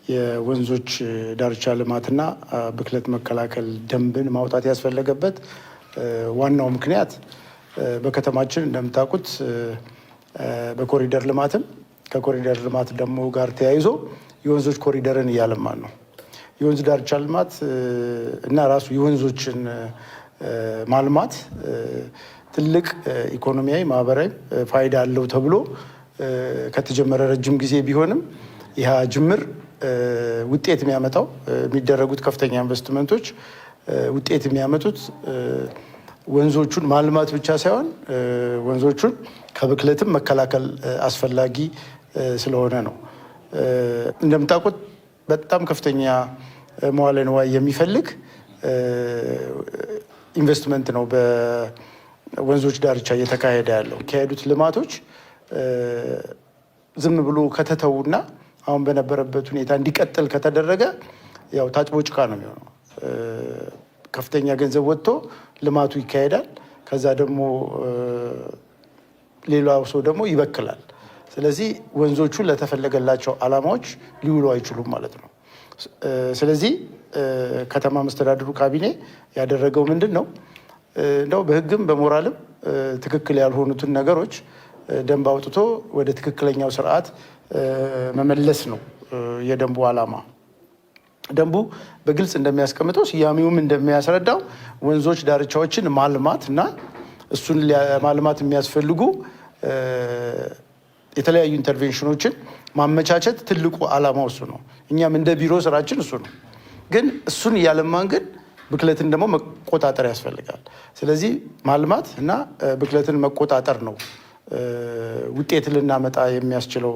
የወንዞች ዳርቻ ልማትና ብክለት መከላከል ደንብን ማውጣት ያስፈለገበት ዋናው ምክንያት በከተማችን እንደምታውቁት በኮሪደር ልማትም ከኮሪደር ልማት ደግሞ ጋር ተያይዞ የወንዞች ኮሪደርን እያለማን ነው። የወንዝ ዳርቻ ልማት እና ራሱ የወንዞችን ማልማት ትልቅ ኢኮኖሚያዊ፣ ማህበራዊ ፋይዳ አለው ተብሎ ከተጀመረ ረጅም ጊዜ ቢሆንም ይህ ጅምር ውጤት የሚያመጣው የሚደረጉት ከፍተኛ ኢንቨስትመንቶች ውጤት የሚያመጡት ወንዞቹን ማልማት ብቻ ሳይሆን ወንዞቹን ከብክለትም መከላከል አስፈላጊ ስለሆነ ነው። እንደምታውቁት በጣም ከፍተኛ መዋለ ንዋይ የሚፈልግ ኢንቨስትመንት ነው በወንዞች ዳርቻ እየተካሄደ ያለው። ከሄዱት ልማቶች ዝም ብሎ ከተተውና አሁን በነበረበት ሁኔታ እንዲቀጥል ከተደረገ ያው ታጥቦ ጭቃ ነው የሚሆነው። ከፍተኛ ገንዘብ ወጥቶ ልማቱ ይካሄዳል። ከዛ ደግሞ ሌላው ሰው ደግሞ ይበክላል። ስለዚህ ወንዞቹ ለተፈለገላቸው ዓላማዎች ሊውሉ አይችሉም ማለት ነው። ስለዚህ ከተማ መስተዳድሩ ካቢኔ ያደረገው ምንድን ነው? እንደው በሕግም በሞራልም ትክክል ያልሆኑትን ነገሮች ደንብ አውጥቶ ወደ ትክክለኛው ስርዓት መመለስ ነው የደንቡ ዓላማ። ደንቡ በግልጽ እንደሚያስቀምጠው ስያሜውም እንደሚያስረዳው ወንዞች ዳርቻዎችን ማልማት እና እሱን ለማልማት የሚያስፈልጉ የተለያዩ ኢንተርቬንሽኖችን ማመቻቸት ትልቁ ዓላማው እሱ ነው። እኛም እንደ ቢሮ ስራችን እሱ ነው። ግን እሱን እያለማን ግን ብክለትን ደግሞ መቆጣጠር ያስፈልጋል። ስለዚህ ማልማት እና ብክለትን መቆጣጠር ነው ውጤት ልናመጣ የሚያስችለው